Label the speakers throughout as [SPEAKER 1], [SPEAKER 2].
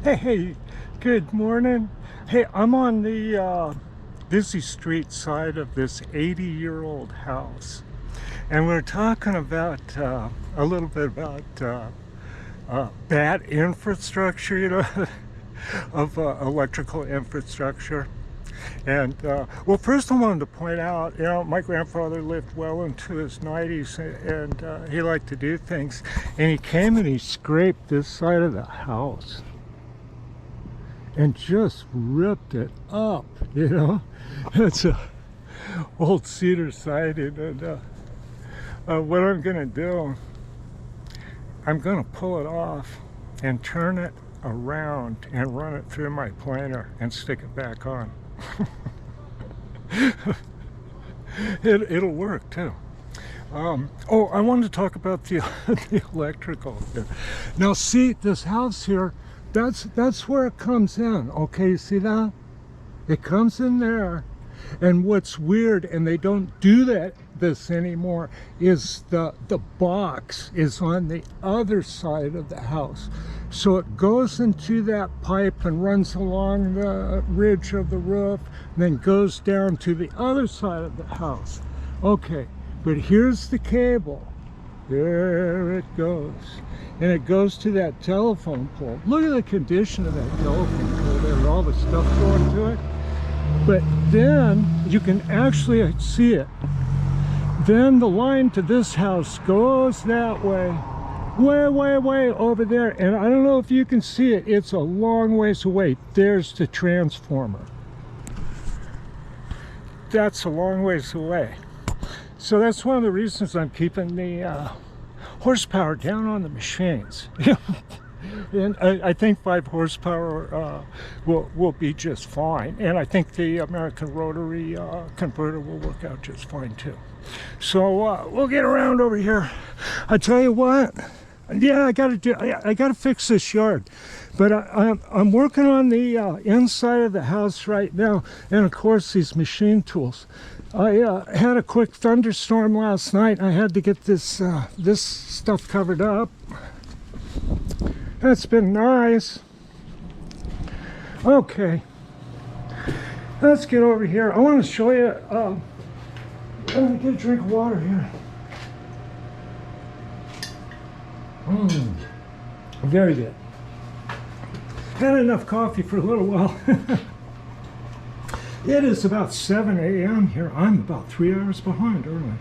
[SPEAKER 1] Hey, good morning. Hey, I'm on the busy street side of this 80-year-old house, and we're talking about a little bit about bad infrastructure, of electrical infrastructure. And well, first I wanted to point out, my grandfather lived well into his 90s, and he liked to do things, and he came and he scraped this side of the house and just ripped it up. It's a old cedar siding, and what I'm gonna do, I'm gonna pull it off and turn it around and run it through my planer and stick it back on. It'll work too. Oh, I wanted to talk about the electrical here. Now see, this house here, that's where it comes in. Okay, you see that? It comes in there, and what's weird, and they don't do this anymore, is the box is on the other side of the house. So it goes into that pipe and runs along the ridge of the roof, and then goes down to the other side of the house. Okay, but here's the cable. There it goes. And it goes to that telephone pole. Look at the condition of that telephone pole there, all the stuff going to it. But then you can actually see it. Then the line to this house goes that way, way over there. And I don't know if you can see it. It's a long ways away. There's the transformer. That's a long ways away. So that's one of the reasons I'm keeping the horsepower down on the machines. And I think 5 horsepower will be just fine. And I think the American rotary converter will work out just fine too. So we'll get around over here. I tell you what, yeah, I gotta fix this yard. But I'm working on the inside of the house right now, and of course these machine tools. I had a quick thunderstorm last night. I had to get this this stuff covered up. That's been nice. Okay, let's get over here. I want to show you. Let me get a drink of water here. Very good. Had enough coffee for a little while. It is about 7 a.m. here. I'm about 3 hours behind early.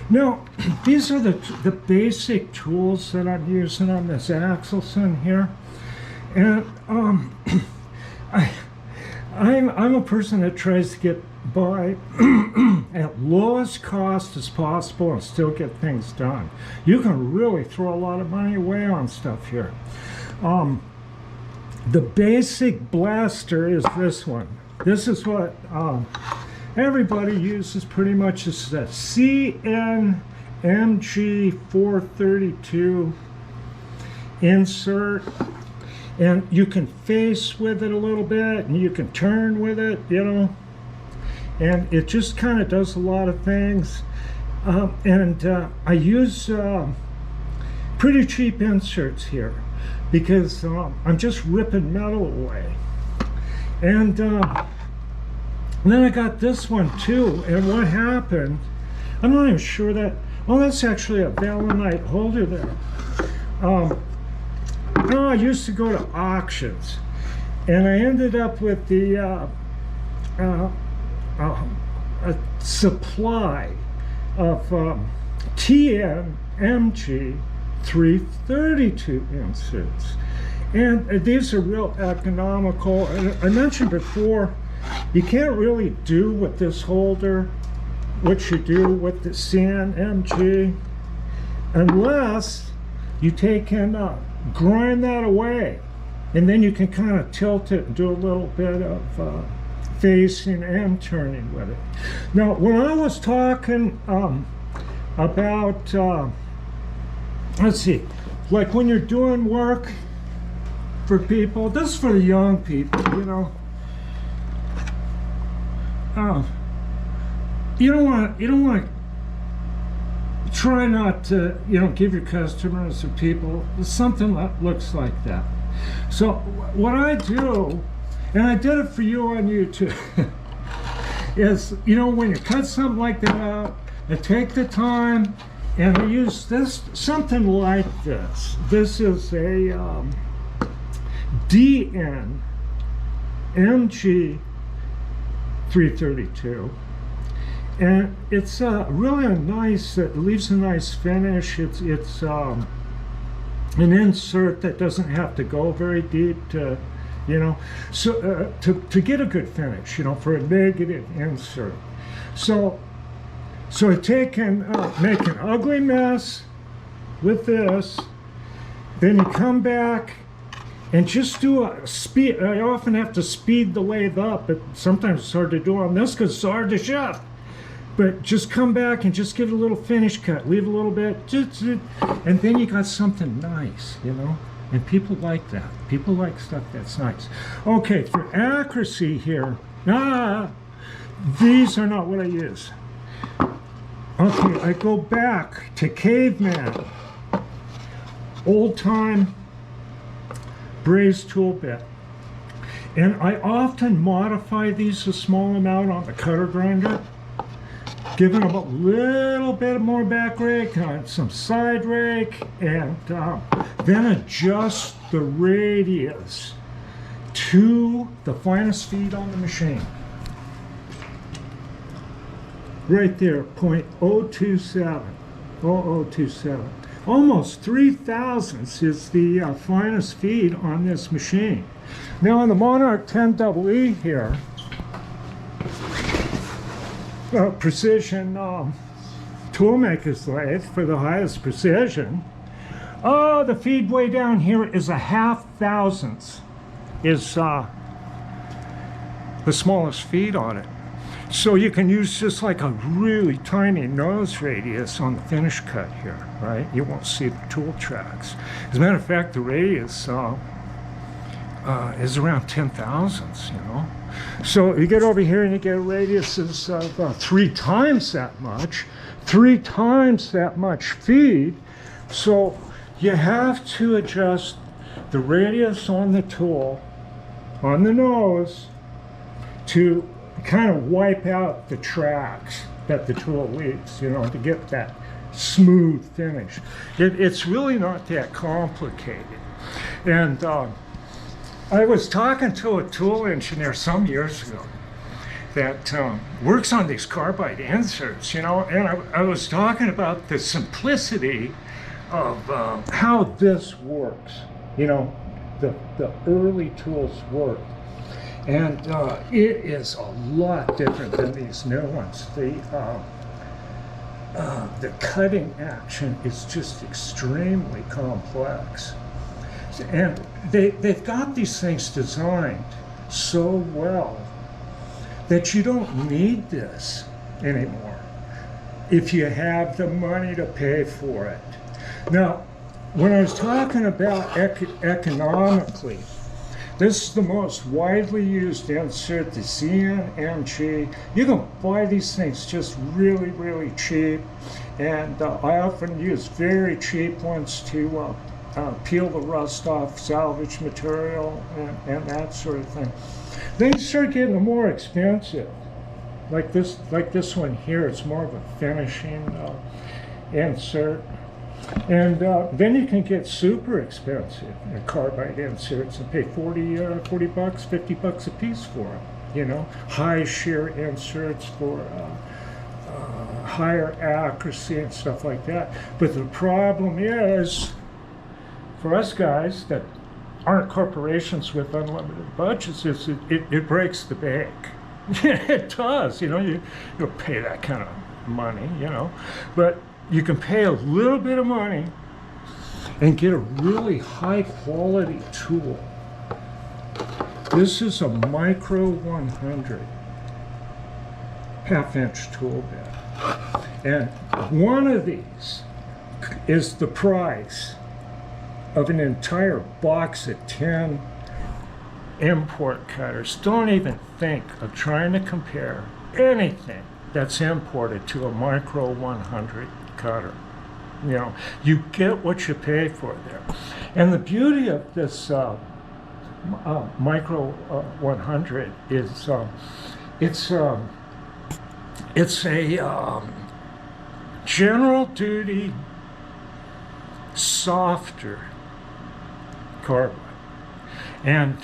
[SPEAKER 1] Now, these are the basic tools that I'm using on this Axelson here. And I'm a person that tries to get by at lowest cost as possible and still get things done. You can really throw a lot of money away on stuff here. The basic blaster is this one. This is what everybody uses pretty much. This is a CNMG 432 insert, and you can face with it a little bit and you can turn with it, and it just kind of does a lot of things. I use pretty cheap inserts here because I'm just ripping metal away. And then I got this one too, and what happened, I'm not even sure that, oh, that's actually a Valinite holder there. I used to go to auctions, and I ended up with the a supply of TNMG 332 inserts. And these are real economical. I mentioned before, you can't really do with this holder what you do with the CNMG unless you take and grind that away, and then you can kind of tilt it and do a little bit of facing and turning with it. Now, when I was talking about, let's see, like when you're doing work for people, this is for the young people, you don't want to try not to, give your customers or people something that looks like that. So what I do, and I did it for you on YouTube, is, you know, when you cut something like that out, I take the time and I use this, something like this. This is a DN MG 332. And it's really a nice, it leaves a nice finish. It's an insert that doesn't have to go very deep to, you know, so to get a good finish, you know, for a negative insert. So I take and make an ugly mess with this. Then you come back and just do a speed. I often have to speed the lathe up, but sometimes it's hard to do on this because it's hard to shift. But just come back and just give it a little finish cut, leave a little bit, and then you got something nice, you know? And people like that. People like stuff that's nice. Okay, for accuracy here, these are not what I use. Okay, I go back to caveman, old time brazed tool bit. And I often modify these a small amount on the cutter grinder, giving them a little bit more back rake, some side rake, and then adjust the radius to the finest feed on the machine. Right there, 0.027, 0027. Almost 3 thousandths is the finest feed on this machine. Now on the Monarch 10EE here, precision toolmaker's lathe for the highest precision. Oh, the feed way down here is a 0.5 thousandths is the smallest feed on it. So you can use just like a really tiny nose radius on the finish cut here, right? You won't see the tool tracks. As a matter of fact, the radius is around 10 thousandths, you know. So you get over here and you get radiuses of 3 times that much, 3 times that much feed. So you have to adjust the radius on the tool, on the nose, to kind of wipe out the tracks that the tool leaves, you know, to get that smooth finish. It's really not that complicated. And I was talking to a tool engineer some years ago that works on these carbide inserts, you know, and I was talking about the simplicity of how this works, you know, the early tools work. And it is a lot different than these new ones. The cutting action is just extremely complex. And they've got these things designed so well that you don't need this anymore if you have the money to pay for it. Now, when I was talking about economically, this is the most widely used insert, the ZNMG. You can buy these things just really, really cheap. And I often use very cheap ones to peel the rust off salvage material and that sort of thing. Then you start getting more expensive. Like this one here, it's more of a finishing insert. And then you can get super expensive carbide inserts and pay 40 bucks, 50 bucks a piece for them. You know, high shear inserts for higher accuracy and stuff like that. But the problem is, for us guys that aren't corporations with unlimited budgets, is it breaks the bank. It does, you know, you'll pay that kind of money, you know, but you can pay a little bit of money and get a really high quality tool. This is a Micro 100 half-inch tool bit. And one of these is the price of an entire box of 10 import cutters. Don't even think of trying to compare anything that's imported to a Micro 100 cutter. You know, you get what you pay for there. And the beauty of this Micro 100 is it's a general duty softer carbide, and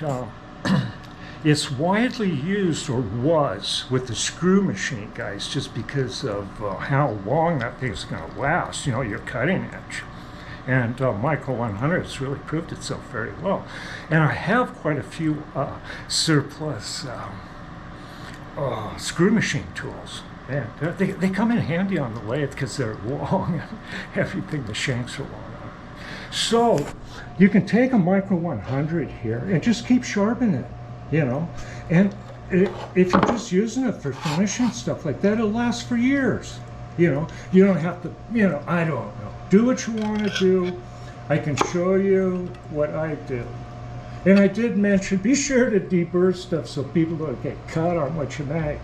[SPEAKER 1] it's widely used, or was, with the screw machine guys, just because of how long that thing's going to last. You know, your cutting edge. And Micro 100 has really proved itself very well. And I have quite a few surplus screw machine tools. And they come in handy on the lathe because they're long and everything, the shanks are long. So you can take a Micro 100 here and just keep sharpening it, you know. And if you're just using it for finishing stuff like that, it'll last for years. You know, you don't have to, you know, I don't know. Do what you want to do. I can show you what I do. And I did mention, be sure to deburr stuff so people don't get cut on what you make.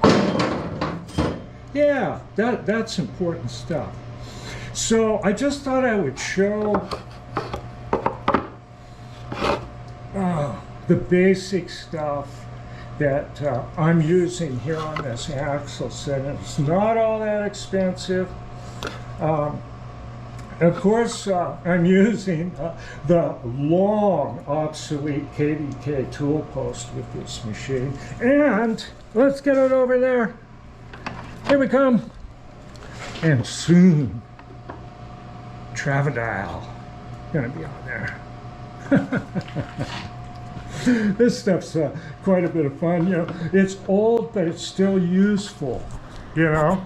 [SPEAKER 1] Yeah, that's important stuff. So I just thought I would show the basic stuff that I'm using here on this Axelson. It's not all that expensive. Of course, I'm using the long obsolete KDK tool post with this machine. And let's get it over there. Here we come. And soon, Travadile gonna be on there. This stuff's quite a bit of fun. You know, it's old, but it's still useful. You know,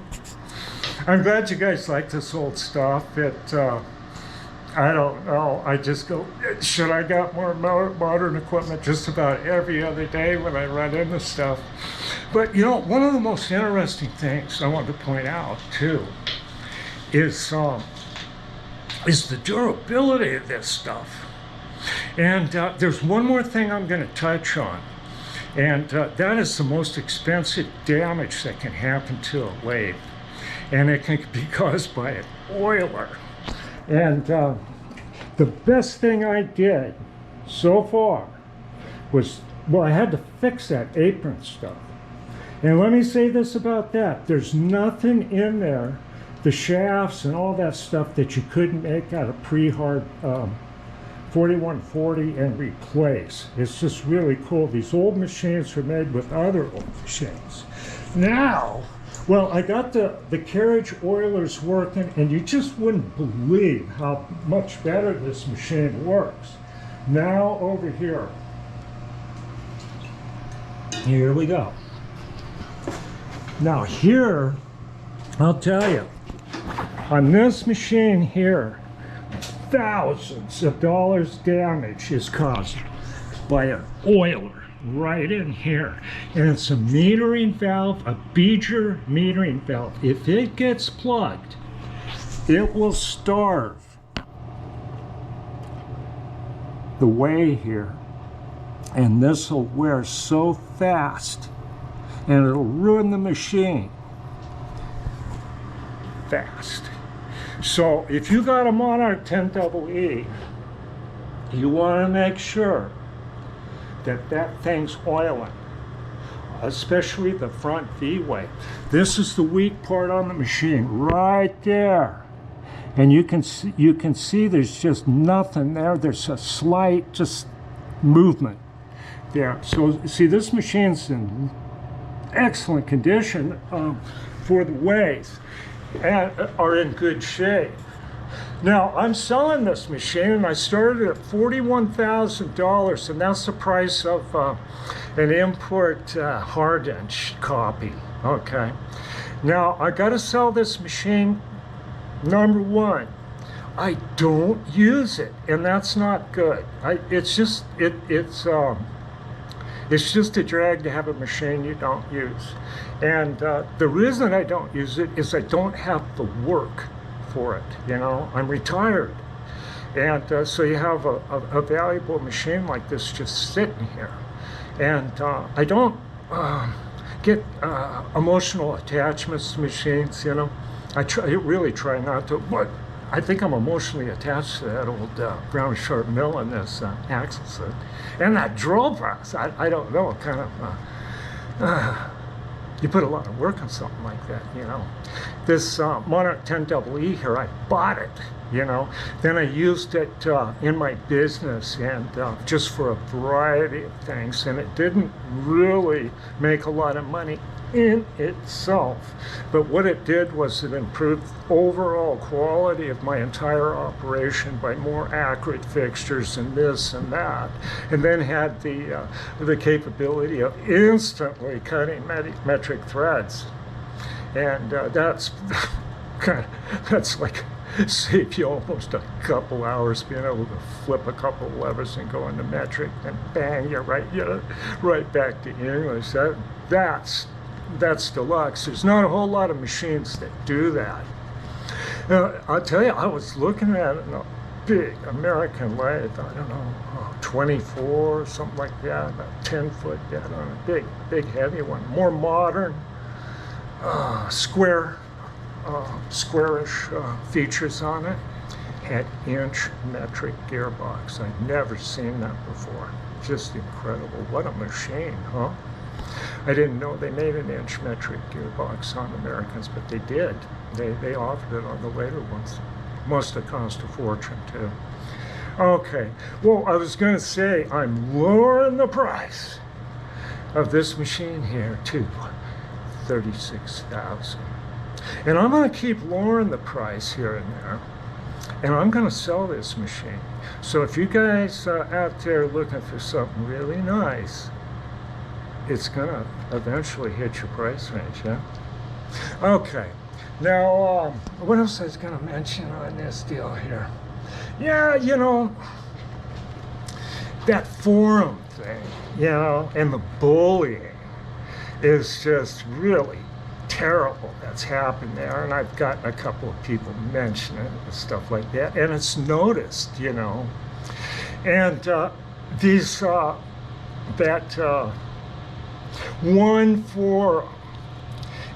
[SPEAKER 1] I'm glad you guys like this old stuff. I don't know. I just go, should I got more modern equipment just about every other day when I run into stuff? But you know, one of the most interesting things I want to point out too is the durability of this stuff. And there's one more thing I'm going to touch on, and that is the most expensive damage that can happen to a lathe, and it can be caused by an oiler. And the best thing I did so far was, well, I had to fix that apron stuff. And let me say this about that: there's nothing in there, the shafts and all that stuff, that you couldn't make out of pre-hard 4140 and replace. It's just really cool. These old machines are made with other old machines. Now, well, I got the carriage oilers working, and you just wouldn't believe how much better this machine works. Now over here we go. Now here, I'll tell you, on this machine here, thousands of dollars damage is caused by an oiler right in here. And it's a metering valve, a Beeger metering valve. If it gets plugged, it will starve the way here. And this will wear so fast, and it'll ruin the machine fast. So if you got a Monarch 10EE, you want to make sure that that thing's oiling, especially the front V-way. This is the weak part on the machine right there. And you can see there's just nothing there. There's a slight just movement there. So see, this machine's in excellent condition for the ways, and are in good shape. Now, I'm selling this machine, and I started at $41,000, and that's the price of an import hardened copy. Okay. Now, I got to sell this machine. Number one, I don't use it, and that's not good. It's just a drag to have a machine you don't use. And the reason I don't use it is I don't have the work for it. You know, I'm retired. And so you have a valuable machine like this just sitting here. And I don't get emotional attachments to machines, you know. I really try not to, but I think I'm emotionally attached to that old brown sharp mill and this Axelson. And that drill press, I don't know, kind of, you put a lot of work on something like that, you know. This Monarch 10EE here, I bought it, you know. Then I used it in my business and just for a variety of things. And it didn't really make a lot of money in itself. But what it did was it improved overall quality of my entire operation by more accurate fixtures and this and that. And then had the capability of instantly cutting metric threads. And that's like save you almost a couple hours being able to flip a couple levers and go into metric, and bang, you're right back to English. That's deluxe. There's not a whole lot of machines that do that. I'll tell you, I was looking at it in a big American lathe, I don't know, 24, something like that, about 10-foot bed on a big heavy one, more modern, squarish features on it. Had inch metric gearbox. I'd never seen that before. Just incredible. What a machine, huh? I didn't know they made an inch metric gearbox on Americans, but they did. They offered it on the later ones. Must have cost a fortune too. Okay, well, I was going to say I'm lowering the price of this machine here to $36,000, and I'm going to keep lowering the price here and there, and I'm going to sell this machine. So if you guys are out there looking for something really nice, it's gonna eventually hit your price range, yeah? Okay, now what else I was gonna mention on this deal here? Yeah, you know, that forum thing, you know, and the bullying is just really terrible that's happened there. And I've gotten a couple of people mention it and stuff like that, and it's noticed, you know. And one forum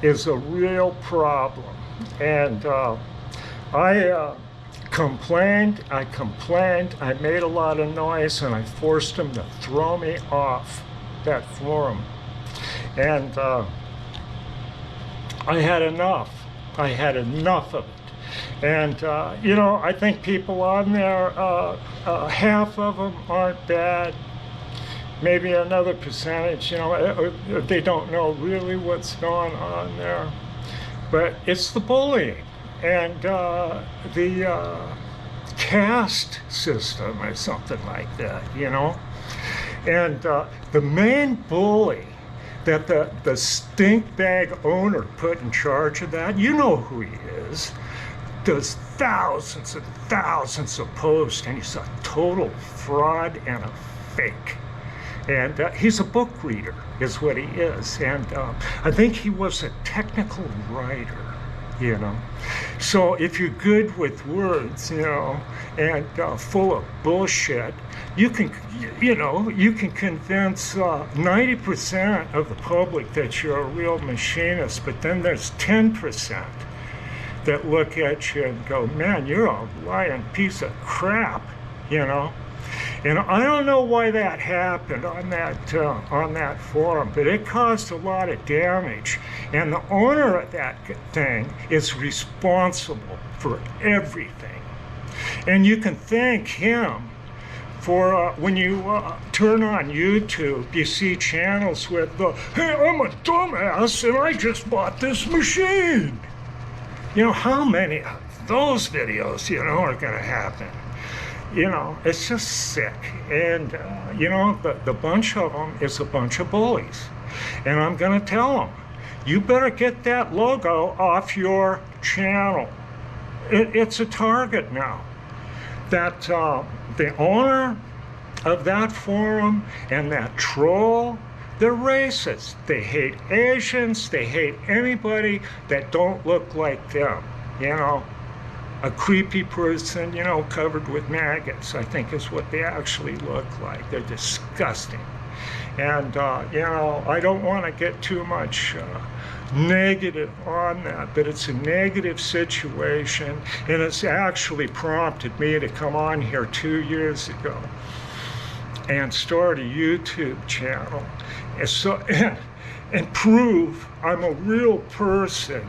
[SPEAKER 1] is a real problem, and I complained, I made a lot of noise, and I forced them to throw me off that forum. And I had enough of it. And you know, I think people on there, half of them aren't bad. Maybe another percentage, you know, they don't know really what's going on there. But it's the bullying and the caste system or something like that, you know. And the main bully that the stink bag owner put in charge of that, you know who he is, does thousands and thousands of posts, and he's a total fraud and a fake. And he's a book reader, is what he is. And I think he was a technical writer, you know. So if you're good with words, you know, and full of bullshit, you can, you know, you can convince 90% of the public that you're a real machinist, but then there's 10% that look at you and go, man, you're a lying piece of crap, you know. And I don't know why that happened on that forum, but it caused a lot of damage. And the owner of that thing is responsible for everything. And you can thank him for when you turn on YouTube, you see channels with hey, I'm a dumbass and I just bought this machine. You know, how many of those videos, you know, are going to happen? You know, it's just sick. And, you know, the bunch of them is a bunch of bullies. And I'm going to tell them, you better get that logo off your channel. It's a target now. That the owner of that forum and that troll, they're racist. They hate Asians. They hate anybody that don't look like them, you know. A creepy person, you know, covered with maggots, I think is what they actually look like. They're disgusting. And, you know, I don't want to get too much negative on that, but it's a negative situation, and it's actually prompted me to come on here 2 years ago and start a YouTube channel and prove I'm a real person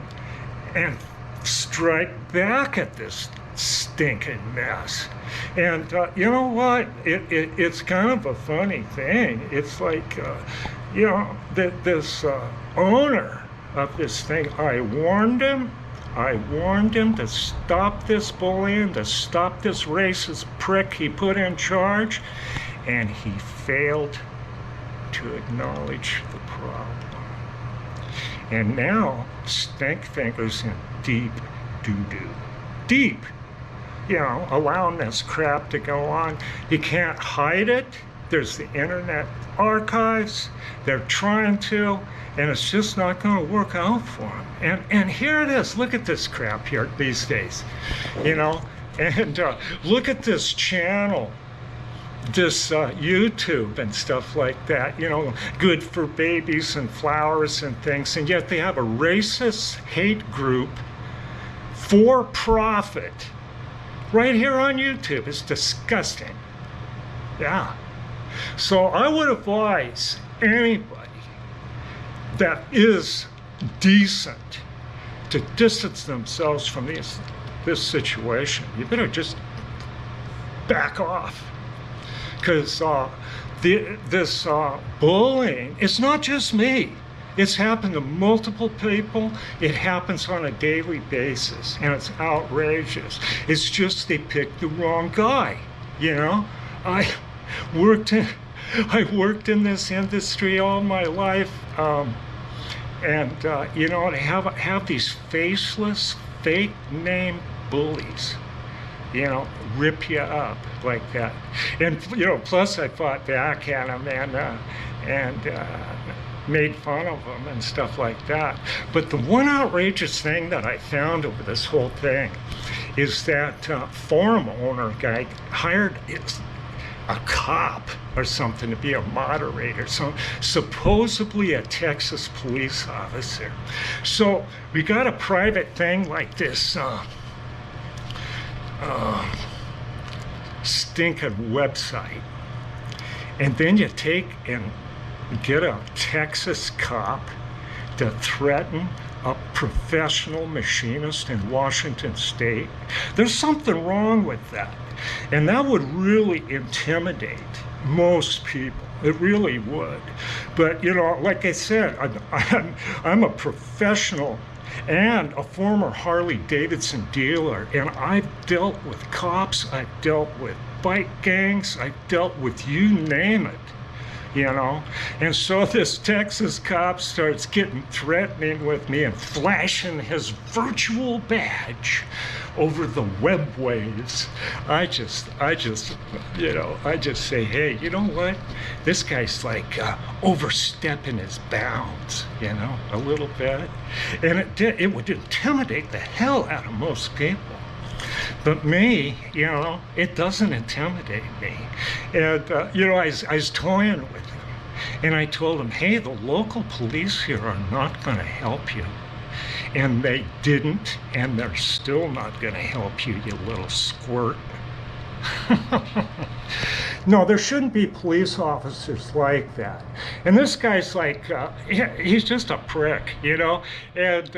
[SPEAKER 1] and strike back at this stinking mess. And you know what? It's kind of a funny thing. It's like, you know, this owner of this thing, I warned him to stop this bullying, to stop this racist prick he put in charge, and he failed to acknowledge the problem. And now, Stink Finger's in deep doo-doo. Deep. You know, allowing this crap to go on. You can't hide it. There's the internet archives. They're trying to, and it's just not going to work out for them. And here it is. Look at this crap here these days. You know, and look at this channel, this YouTube and stuff like that, you know, good for babies and flowers and things, and yet they have a racist hate group for profit right here on YouTube. It's disgusting. Yeah. So I would advise anybody that is decent to distance themselves from this situation. You better just back off. Because this bullying, it's not just me. It's happened to multiple people. It happens on a daily basis, and it's outrageous. It's just they picked the wrong guy, you know? I worked in this industry all my life, and you know, to have these faceless, fake name bullies, you know, rip you up like that. And, you know, plus I fought back at them and made fun of them and stuff like that. But the one outrageous thing that I found over this whole thing is that farm owner guy hired a cop or something to be a moderator, so supposedly a Texas police officer. So we got a private thing like this stinking website, and then you take and get a Texas cop to threaten a professional machinist in Washington State. There's something wrong with that, and that would really intimidate most people. It really would. But, you know, like I said, I'm a professional and a former Harley-Davidson dealer, and I've dealt with cops, I've dealt with bike gangs, I've dealt with you name it, you know. And so this Texas cop starts getting threatening with me and flashing his virtual badge over the web waves. I just, you know, I just say, hey, you know what? This guy's like overstepping his bounds, you know, a little bit. And it would intimidate the hell out of most people. But me, you know, it doesn't intimidate me. And, you know, I was toying with him. And I told him, hey, the local police here are not going to help you. And they didn't, and they're still not going to help you, you little squirt. No, there shouldn't be police officers like that. And this guy's like, he's just a prick, you know, and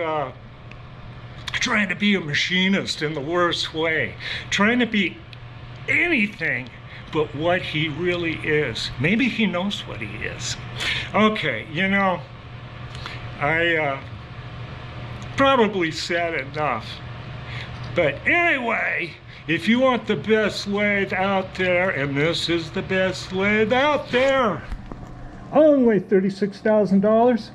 [SPEAKER 1] trying to be a machinist in the worst way, trying to be anything but what he really is. Maybe he knows what he is. Okay, you know, I probably said enough. But anyway, if you want the best lathe out there, and this is the best lathe out there, only $36,000.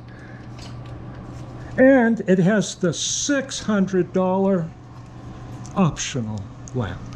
[SPEAKER 1] And it has the $600 optional lamp.